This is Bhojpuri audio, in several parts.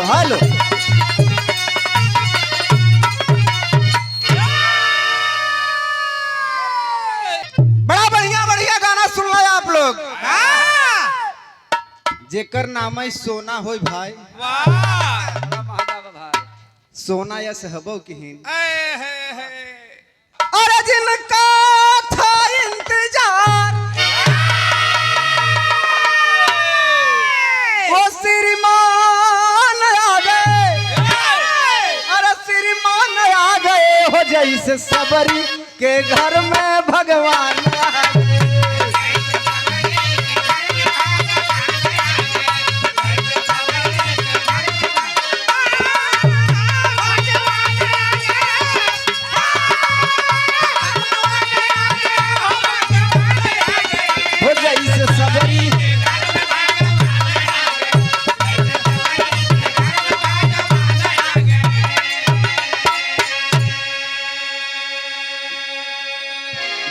हेलो। बड़ा बढ़िया बढ़िया गाना सुन रहे आप लोग। जेकर नाम है सोना होय भाई, सोना या सहबो की हिन। अरे जिनका था इंतजार वो श्रीमान आ गए। अरे श्रीमान आ गए हो जैसे सबरी के घर में भगवान आ गए।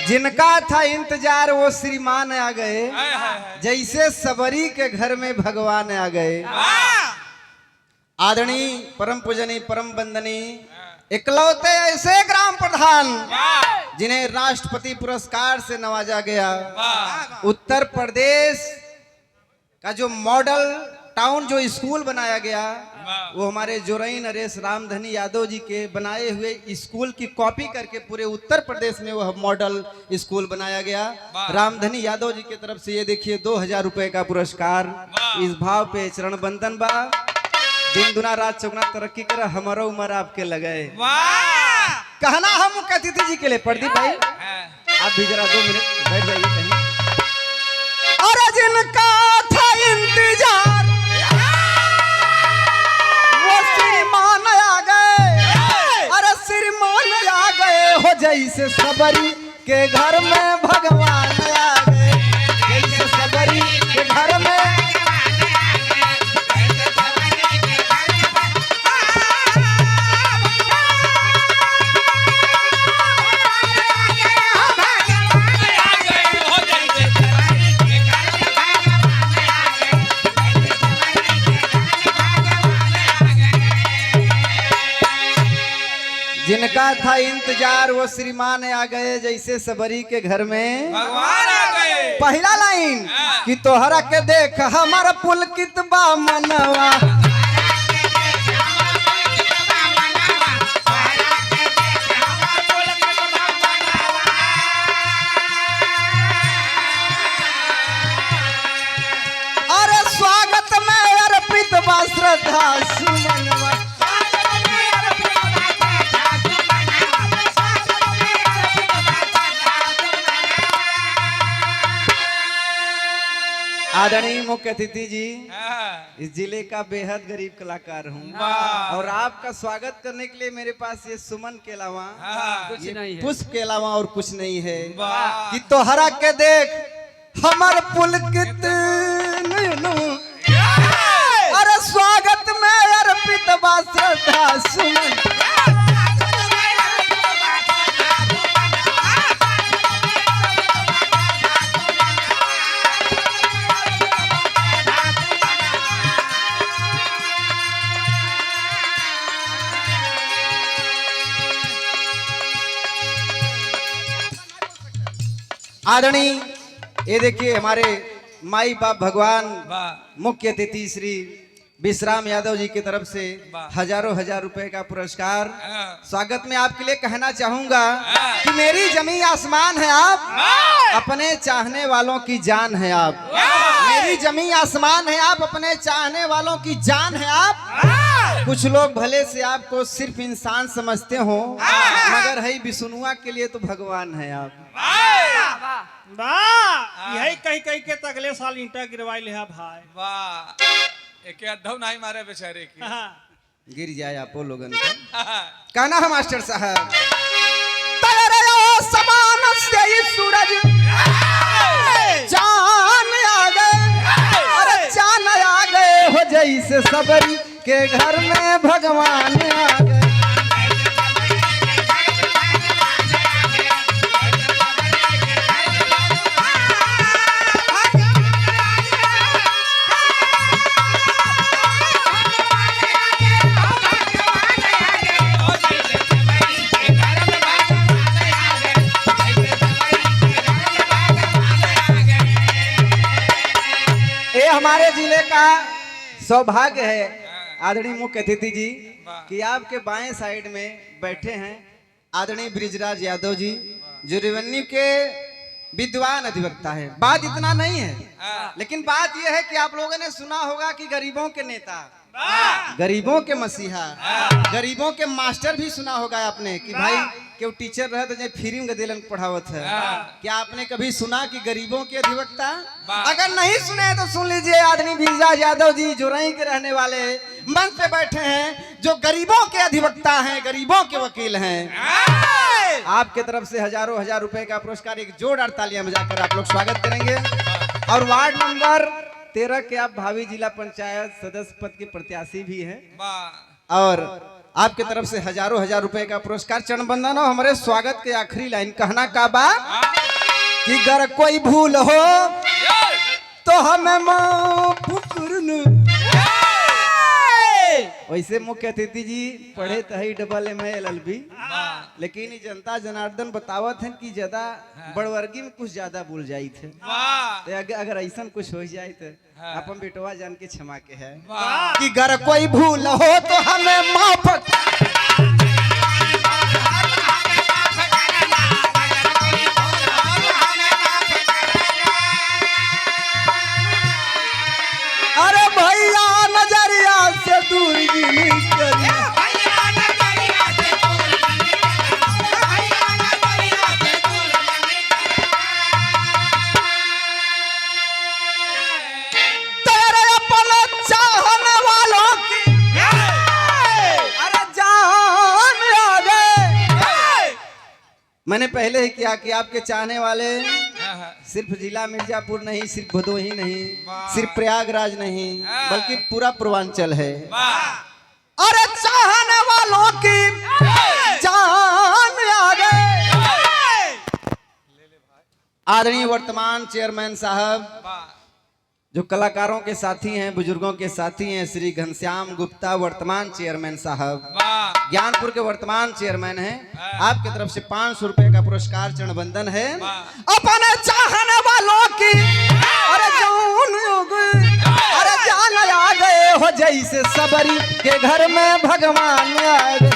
जिनका था इंतजार वो श्रीमान आ गए, जैसे सबरी के घर में भगवान आ गए। आदरणीय परम पूजनीय परम वंदनीय इकलौते ऐसे ग्राम प्रधान जिन्हें राष्ट्रपति पुरस्कार से नवाजा गया, उत्तर प्रदेश का जो मॉडल टाउन जो स्कूल बनाया गया वो हमारे जोरई नरेश रामधनी यादव जी के बनाए हुए स्कूल की कॉपी करके पूरे उत्तर प्रदेश में वह मॉडल स्कूल बनाया गया। रामधनी यादव जी की तरफ से ये देखिए 2000 रुपए का पुरस्कार। इस भाव पे चरण बंदन बा। दिन दुना रात चौगुना तरक्की कर, हमारा उम्र आपके लगाए। कहना हम अतिथि जी के लिए प्रदीप भाई आप भी जरा 2 मिनट बैठ जाइए कहीं। और जिनका था इंतजार वो श्रीमान आ गए। अरे श्रीमान आ गए हो जैसे सबरी के घर में भगवान आ गए। जैसे सबरी के घर में जिनका था इंतजार वो श्रीमान आ गए, जैसे सबरी के घर में भगवान आ गए। पहला लाइन कि तोहरा के देख हमारा पुलकित बा मनवा। अरे स्वागत में अर्पित बा श्रद्धा सुमनवा। आदरणीय मुख्य अतिथि जी, इस जिले का बेहद गरीब कलाकार हूँ और आपका स्वागत करने के लिए मेरे पास ये सुमन के अलावा कुछ नहीं है, पुष्प के अलावा और कुछ नहीं है। कि तोहरा के देख हमार पुलकित अरे स्वागत में अर्पित बा श्रद्धा सुमन। आदरणीय ये देखिए हमारे माई बाप भगवान मुख्य अतिथि श्री विश्राम यादव जी की तरफ से हजारों हजार रुपए का पुरस्कार। स्वागत में आपके लिए कहना चाहूंगा कि मेरी जमीन आसमान है आप, अपने चाहने वालों की जान है आप। मेरी जमीन आसमान है आप, अपने चाहने वालों की जान है आप। कुछ लोग भले से आपको सिर्फ इंसान समझते हो, मगर है विष्णुआ के लिए तो भगवान है आप। यही कहीं कहीं के अगले साल ईंटा गिरवाई ले भाई। वाह, एक अद्धव नहीं मारे बेचारे की। गिर जाए आपो लोगन को। कहना है मास्टर साहब, तेरे समान से ही सूरज चांद आ गए। अरे चांद आ गए हो जैसे सबरी के घर में भगवान आ गए। हमारे जिले का सौभाग्य है आदरणीय मुख्य अतिथि जी कि आपके बाएं साइड में बैठे हैं आदरणीय ब्रिजराज यादव जी जो रेवेन्यू के विद्वान अधिवक्ता है। बात इतना नहीं है, लेकिन बात यह है कि आप लोगों ने सुना होगा कि गरीबों के नेता, गरीबों के मसीहा, गरीबों के मास्टर भी सुना होगा आपने कि भाई क्यों टीचर रहे तो जब फ्री में गदेलन पढ़ावत है। क्या आपने कभी सुना कि गरीबों के अधिवक्ता? अगर नहीं सुने तो सुन लीजिए, आदरणीय ब्रिजराज यादव जी जो रही के रहने वाले मंच पे बैठे हैं, जो गरीबों के अधिवक्ता हैं, गरीबों के वकील हैं। आपके तरफ से हजारों हजार रुपए का पुरस्कार, एक जोरदार तालियां बजाकर आप लोग स्वागत करेंगे। और वार्ड नंबर 13 के आप भावी जिला पंचायत सदस्य पद के प्रत्याशी भी हैं और आपके तरफ से हजारों हजार रुपए का पुरस्कार चरण बंदन। और हमारे स्वागत के आखिरी लाइन कहना का बा कि अगर कोई भूल हो तो हमें माफ करना। वैसे मुख्य अतिथि जी पढ़े तही AA LLB, लेकिन ये जनता जनार्दन बतावत है कि ज्यादा बड़वर्गी में कुछ ज्यादा भूल जाई थे। तो अगर ऐसा कुछ हो जाए तो अपन बेटवा जान के क्षमा के है कि अगर कोई भूल हो तो हमें माफ। अरे भैया नजरिया से दूर गिनी करिया, तेरे अपने चाहने वालों की अरे जान आ गए। मैंने पहले ही किया कि आपके चाहने वाले सिर्फ जिला मिर्जापुर नहीं, सिर्फ भदोही नहीं, सिर्फ प्रयागराज नहीं, बल्कि पूरा पूर्वांचल है। अरे चाहने वालों की जान आ गए। आदरणीय वर्तमान चेयरमैन साहब जो कलाकारों के साथी हैं, बुजुर्गों के साथी हैं, श्री घनश्याम गुप्ता वर्तमान चेयरमैन साहब ज्ञानपुर के वर्तमान चेयरमैन हैं। आपके तरफ से 500 रुपए का पुरस्कार चरण बंदन है। अपने चाहने वालों की अरे जान आ गए, अरे जान आ गए हो जैसे सबरी के घर में भगवान आ गए।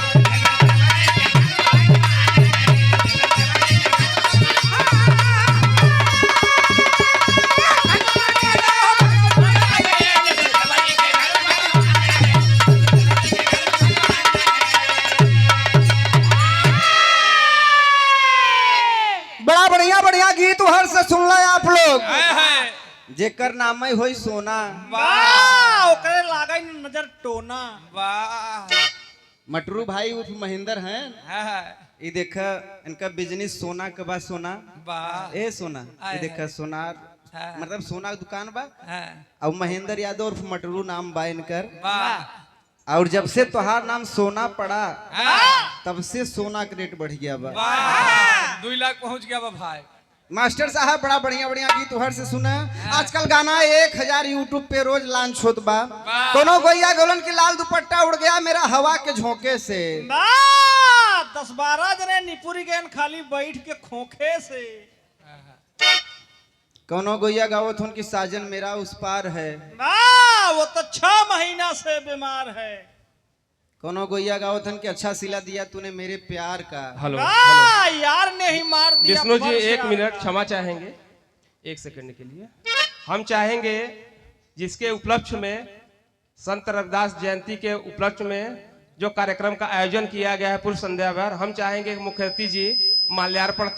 बढ़िया गीत हर से सुन लो आप लोग। जेकर नाम ही होई सोना, वाह ओकरे लागा ही नजर टोना। वाह मटरू भाई उर्फ महेंद्र हैं। ये देखा इनका बिजनेस सोना के बाद सोना ए सोना, ये देखा सोनार मतलब सोना की दुकान बा। और महेंद्र यादव उर्फ मटरू नाम बा इनकर। और जब से तोहार नाम सोना पड़ा तब से सोना का रेट बढ़ गया बा। 2 लाख पहुंच गया बा भाई। मास्टर साहब बड़ा बढ़िया बढ़िया गीत हर से सुना। आजकल गाना 1000 यूट्यूब पे रोज लॉन्च होत बा। कोनो गोइया गोलन की लाल दुपट्टा उड़ गया मेरा हवा के झोंके से। 10-12 जने निपुरी गए खाली बैठ के खोखे से। कोनो गोइया गावत हुन की साजन मेरा उस पार है, वो तो 6 महीना से बीमार है। कोनो गोइया गावत हन कि अच्छा सिला दिया तूने मेरे प्यार का। हेलो यार ने ही मार दिया। विष्णु जी 1 मिनट क्षमा चाहेंगे 1 सेकंड के लिए। हम चाहेंगे जिसके उपलक्ष्य में संत रविदास जयंती के उपलक्ष्य में जो कार्यक्रम का आयोजन किया गया है पूर्व संध्या भर, हम चाहेंगे मुख्य अतिथि जी माल्यार्पण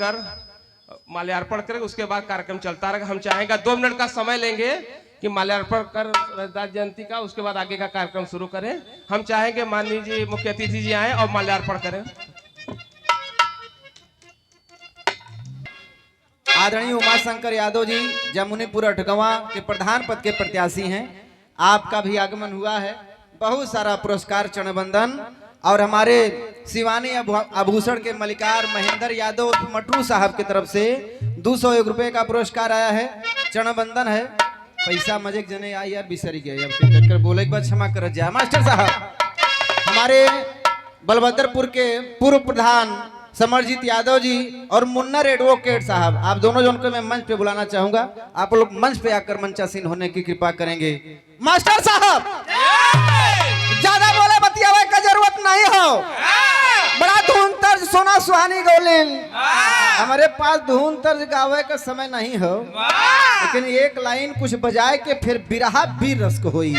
कर उसके बाद कार्यक्रम चलता रहेगा। हम चाहेंगे 2 मिनट का समय लेंगे कि माल्यार्पण कर रविदास जयंती का, उसके बाद आगे का कार्यक्रम शुरू करें। हम चाहेंगे माननीय जी मुख्य अतिथि जी आए और माल्यार्पण करें। आदरणीय उमाशंकर यादव जी जमुनीपुर अठगवा के प्रधान पद के प्रत्याशी हैं। आपका भी आगमन हुआ है। बहुत सारा पुरस्कार चरण बंदन। और हमारे शिवानी आभूषण के मलिकार महेंद्र यादव मटरू साहब की तरफ से 201 रुपए का पुरस्कार आया है। चरण बंदन है। पैसा मजे जने आई यार बिसरी गए बोले एक बार क्षमा कर जाए। मास्टर साहब हमारे बलभद्रपुर के पूर्व प्रधान समरजीत यादव जी और मुन्नर एडवोकेट साहब, आप दोनों जन को मैं मंच पे बुलाना चाहूंगा। आप लोग मंच पे आकर मंचासीन होने की कृपा करेंगे। मास्टर साहब, ज्यादा बोले बतियावे का जरूरत नहीं हो। बड़ा धुन तर्ज सोना सुहानी गौलिन, हमारे पास धुन तर्ज गावे का समय नहीं हो, लेकिन एक लाइन कुछ बजाए के फिर बिरहा बीर रस को होई।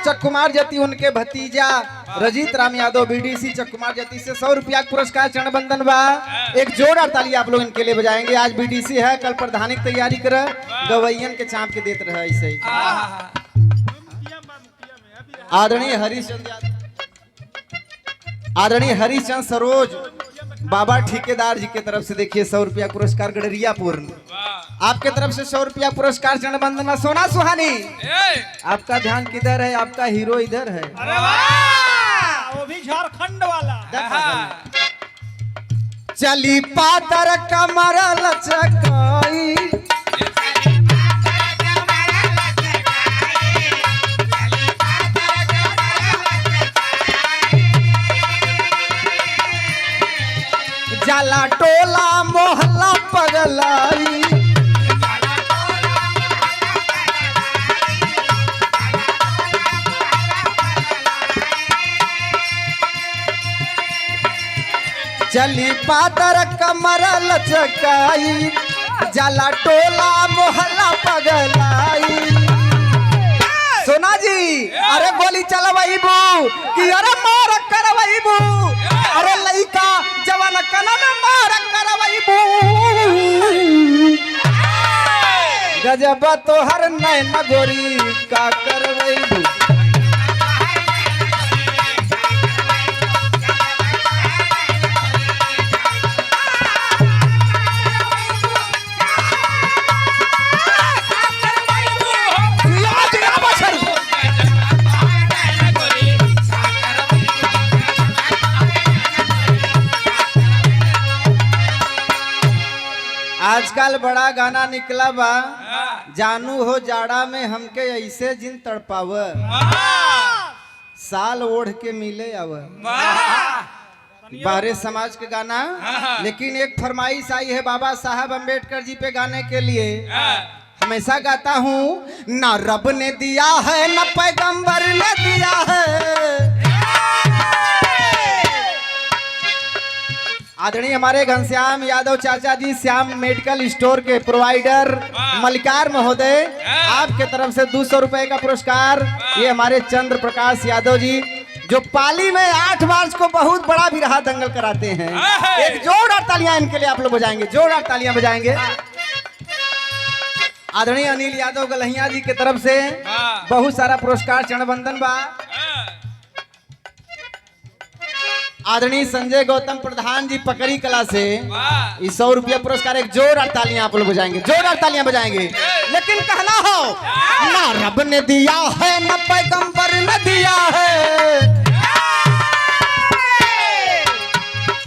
चककुमार जती उनके भतीजा रजीत राम यादव बीडीसी चककुमार जती से 100 रुपया पुरस्कार चरण बंदन बा। एक जोरदार ताली आप लोग इनके लिए बजाएंगे। आज बीडीसी है, कल प्रधानिक तैयारी कर गवैयन के चांप के देते रहा। ऐसे ही आदरणीय हरिचंद सरोज बाबा ठेकेदार जी के तरफ से देखिए 100 रुपया पुरस्कार गडरिया पूर्ण। आपके तरफ से 100 रुपया पुरस्कार चरण बंदना। सोना सुहानी, आपका ध्यान किधर है? आपका हीरो इधर है। अरे वाह, वो भी झारखंड वाला। चली पातर कमर लचकाई, जाला टोला मोहल्ला पगलाई, चली पातर कमर लचकाई, जाला टोला मोहल्ला पगलाई। सोना जी, अरे गोली चलवाई बू कि अरे मार करवाई बू, अरे लइका जवान कना में मार करवाई बू। गजब तोहर नैन गोरी का करवाई बू। आजकल बड़ा गाना निकला बा, जानू हो जाड़ा में हमके ऐसे जिन तड़पाव, साल ओढ़ के मिले आव। बाहरे समाज के गाना, लेकिन एक फरमाइश आई है बाबा साहब अम्बेडकर जी पे गाने के लिए। हमेशा गाता हूँ, ना रब ने दिया है ना पैगंबर ने दिया है। आदरणीय हमारे घनश्याम यादव चाचा जी श्याम मेडिकल स्टोर के प्रोवाइडर मलिकार महोदय, आपके तरफ से 200 रुपए का पुरस्कार। ये हमारे चंद्र प्रकाश यादव जी जो पाली में 8 मार्च को बहुत बड़ा बिरहा दंगल कराते हैं। एक जोरदार तालियां इनके लिए आप लोग बजाएंगे, जोरदार तालियां बजाएंगे। आदरणीय अनिल यादव गलहिया जी के तरफ से बहुत सारा पुरस्कार चरण बंदन बा। आदरणीय संजय गौतम प्रधान जी पकड़ी कला से 100 रुपया पुरस्कार। एक जोरदार तालियां आप लोग बजाएंगे, जोरदार तालियां बजाएंगे। लेकिन कहना हो, ना रब ने दिया है ना पैगंबर ने दिया है,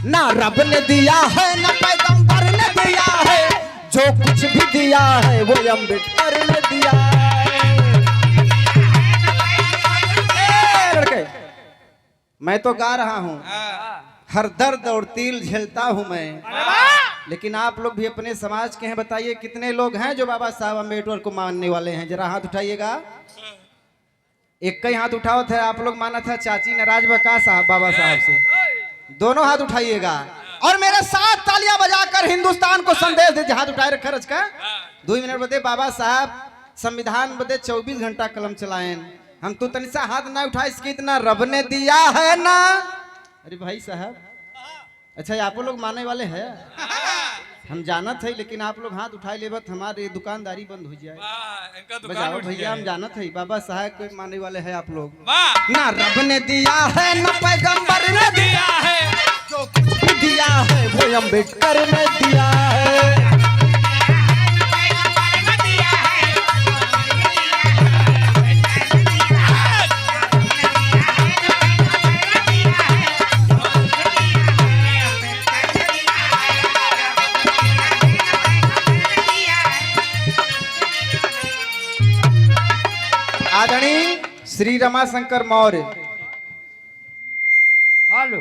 ना रब ने दिया है ना पैगंबर ने दिया है, जो कुछ भी दिया है वो अम्बेडकर ने दिया है। मैं तो गा रहा हूँ, हर दर्द और तिल झेलता हूँ मैं, लेकिन आप लोग भी अपने समाज के हैं। बताइए कितने लोग हैं जो बाबा साहब अम्बेडकर को मानने वाले हैं? जरा हाथ उठाइएगा। एक का ही हाथ उठाओ थे आप लोग, माना था चाची नाराज बका साहब बाबा साहब से, दोनों हाथ उठाइएगा और मेरे साथ तालियां बजाकर हिंदुस्तान को संदेश दे। हाथ उठाए रखा रच का 2 मिनट बदे बाबा साहब संविधान बदे 24 घंटा कलम चलाएं। हम तो तनिसा हाथ ना उठाए, इसकी इतना रब ने दिया है ना। अरे भाई साहब, अच्छा आप लोग मानने वाले हैं, हम जानत है, लेकिन आप लोग हाथ उठाए लेबत हमारी दुकानदारी बंद हो जाए। बजाओ भैया, हम जानत है बाबा साहब को मानने वाले हैं आप लोग। ना रब ने दिया है ना पैगंबर ने दिया है, जो कुछ भी दिया है वो अम्बेडकर ने दिया है। आदरणीय श्री रमाशंकर मौर्य, हेलो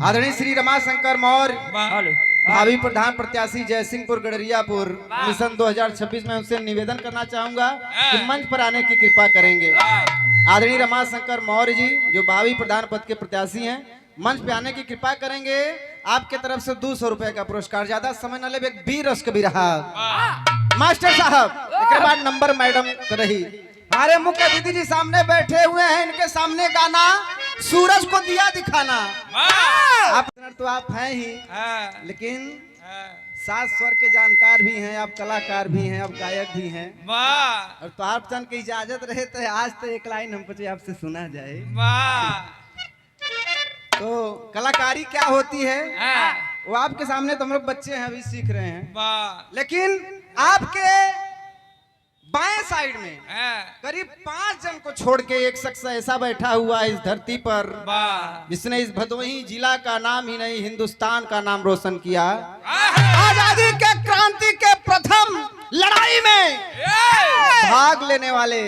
आदरणीय श्री रमाशंकर मौर्य हेलो भावी प्रधान प्रत्याशी जयसिंहपुर गडरियापुर मिशन 2026 में उनसे निवेदन करना चाहूंगा कि मंच पर आने की कृपा करेंगे। आदरणीय रमाशंकर मौर्य जी जो भावी प्रधान पद के प्रत्याशी हैं, मंच पे आने की कृपा करेंगे। आपके तरफ से 200 रुपए का पुरस्कार, ज्यादा समय न ले, एक बीर रस कबीर मास्टर साहब। एक बार नंबर मैडम कर रही, हमारे मुख्य अतिथि जी सामने बैठे हुए हैं, इनके सामने गाना सूरज को दिया दिखाना। आप तो आप हैं ही, लेकिन सात स्वर के जानकार भी हैं, आप कलाकार भी हैं, आप गायक भी हैं। और तो आप तन की इजाजत रहे तो आज तो एक लाइन हम बचे आपसे सुना जाए। तो कलाकारी क्या होती है वो आपके सामने तो हम लोग बच्चे हैं, अभी सीख रहे हैं। लेकिन आपके बाएं साइड में करीब 5 जन को छोड़ के एक शख्स ऐसा बैठा हुआ है इस धरती पर जिसने इस भदोही जिला का नाम ही नहीं हिंदुस्तान का नाम रोशन किया। आजादी के क्रांति के प्रथम लड़ाई में भाग लेने वाले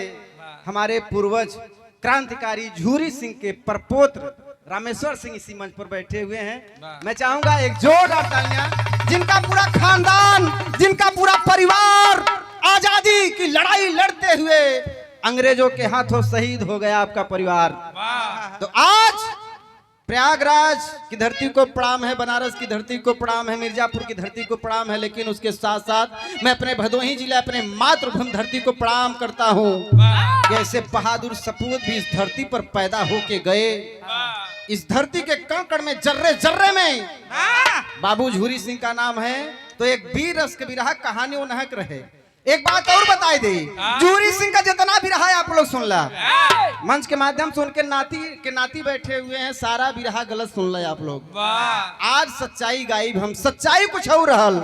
हमारे पूर्वज क्रांतिकारी झूरी सिंह के परपोत्र रामेश्वर सिंह इसी मंच पर बैठे हुए हैं। मैं चाहूंगा एक जोरदार तालियां, जिनका पूरा खानदान, जिनका पूरा परिवार आजादी की लड़ाई लड़ते हुए अंग्रेजों के हाथों शहीद हो गया आपका परिवार। तो आज प्रयागराज की धरती को प्रणाम है, बनारस की धरती को प्रणाम है, मिर्जापुर की धरती को प्रणाम है, लेकिन उसके साथ साथ मैं अपने भदोही जिले, अपने मातृभूमि धरती को प्रणाम करता हूँ। कैसे बहादुर सपूत भी इस धरती पर पैदा होके गए। इस धरती के कण में, जर्रे जर्रे में बाबू झूरी सिंह का नाम है। तो एक वीर रस कबीरा कहानी वो नहक रहे। एक बात और बताई दे, झूरी सिंह का जितना भी रहा है आप लोग सुन ला, मंच के माध्यम से उनके नाती बैठे हुए हैं, सारा भी रहा गलत सुन ला आप लोग। आज सच्चाई गायब, हम सच्चाई कुछ और रहल।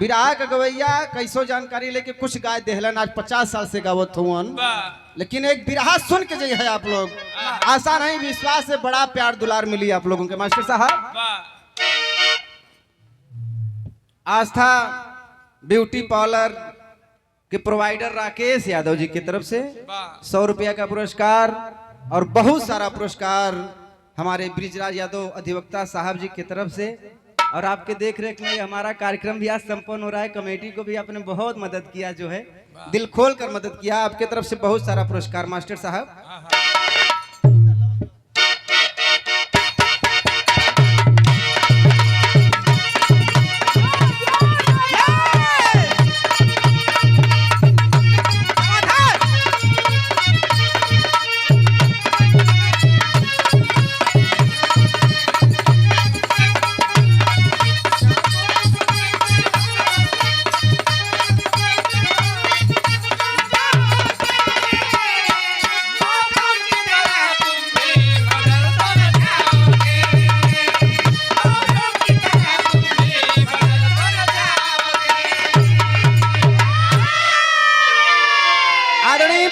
बिरहा का गवैया कैसो जानकारी लेके कुछ गाय देहलन, आज 50 साल से गावत हुवन, लेकिन एक बिरहा सुन के जाइए आप लोग, आशा नहीं विश्वास से बड़ा प्यार दुलार मिली आप लोगों के। मास्टर साहब, आस्था ब्यूटी पार्लर के प्रोवाइडर राकेश यादव जी की तरफ से 100 रुपया का पुरस्कार और बहुत सारा पुरस्कार हमारे ब्रिजराज यादव अधिवक्ता साहब जी की तरफ से। और आपके देख रेख में हमारा कार्यक्रम भी आज संपन्न हो रहा है। कमेटी को भी आपने बहुत मदद किया, जो है दिल खोल कर मदद किया। आपके तरफ से बहुत सारा पुरस्कार मास्टर साहब।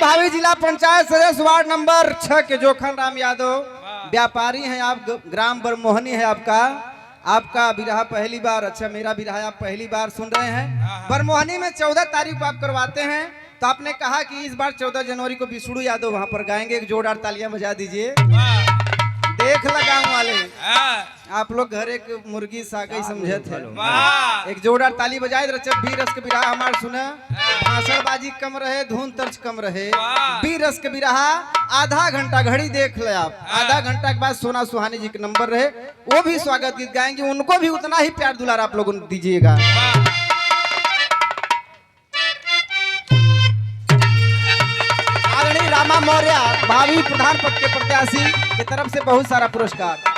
भावी जिला पंचायत सदस्य वार्ड नंबर 6 के जोखन राम यादव, व्यापारी हैं आप, ग्राम बरमोहनी है आपका बिरहा पहली बार, अच्छा मेरा बिरहा आप पहली बार सुन रहे हैं। बरमोहनी में 14 तारीख को आप करवाते हैं, तो आपने कहा कि इस बार 14 जनवरी को विष्णु यादव वहां पर गाएंगे। एक जोरदार तालियां बजा दीजिए। देख लगा वाले आप लोग घर एक मुर्गी सागई समझे थे, एक जोरदार ताली बजाए। बीर रस के बिरहा हमार सुना, भाषणबाजी कम रहे, धुन तर्ज कम रहे। बीर रस के बिरहा आधा घंटा घड़ी देख ले आप, आधा घंटा के बाद सोना सुहानी जी के नंबर रहे, वो भी स्वागत गीत गाएंगे, उनको भी उतना ही प्यार दुलार आप लोगों ने दीजिएगा। आदरणीय रामा मौर्य भावी प्रधान पद के प्रत्याशी की तरफ से बहुत सारा पुरस्कार।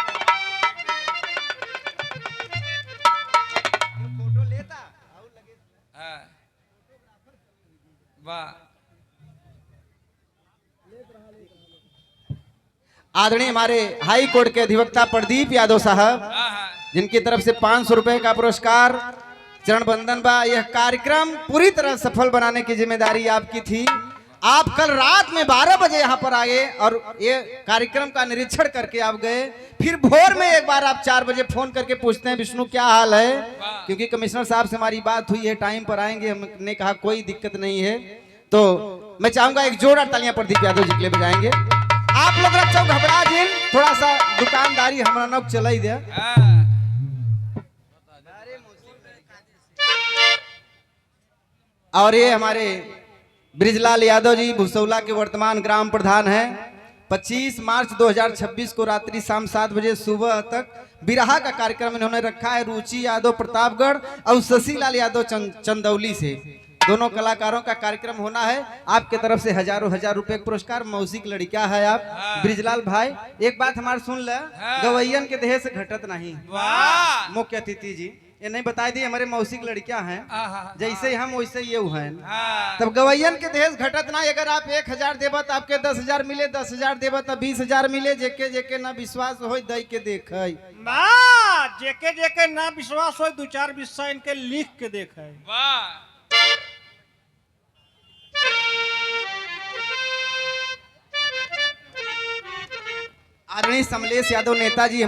आदरणीय हमारे हाई कोर्ट के अधिवक्ता प्रदीप यादव साहब, जिनकी तरफ से 500 रुपए का पुरस्कार, चरण बंदन बा। यह कार्यक्रम पूरी तरह सफल बनाने की जिम्मेदारी आपकी थी। आप कल रात में 12 बजे यहाँ पर आए और ये कार्यक्रम का निरीक्षण करके आप गए। फिर भोर में एक बार आप 4 बजे फोन करके पूछते हैं विष्णु क्या हाल है, क्योंकि कमिश्नर साहब से हमारी बात हुई है, टाइम पर आएंगे। हमने कहा कोई दिक्कत नहीं है। तो मैं चाहूंगा एक जोरदार तालियां प्रदीप यादव जी के लिए बजाएंगे। आप लोग रखो घबरा जी, थोड़ा सा दुकानदारी हमारा नौक चला ही दिया। और ये हमारे ब्रिजलाल यादव जी भुसौला के वर्तमान ग्राम प्रधान हैं। 25 मार्च 2026 को रात्रि शाम 7 बजे सुबह तक बिरहा का कार्यक्रम इन्होंने रखा है। रुचि यादव प्रतापगढ़ और शशिलाल यादव चंदौली से, दोनों कलाकारों का कार्यक्रम होना है। आपके तरफ से हजारों हजार रुपए का पुरस्कार। मौसी की लड़कियां है आप ब्रिजलाल भाई। एक बात हमारे सुन ले, गवैयन के देह से घटत नहीं। मुख्य अतिथि जी ये नहीं बताई दी, हमारे मौसी की लड़कियां हैं, जैसे ही हम वैसे ये हैं। तब गवैयन के देह से घटत ना। अगर आप 1000 देबा तो आपके 10,000 मिले, 10,000 देबा तो 20,000 मिले। जेके जेके ना विश्वास हो दई के देख, जेके जेके ना विश्वास हो 2-4 विषय इनके लिख के देखे। आदरणीय समलेश यादव नेताजी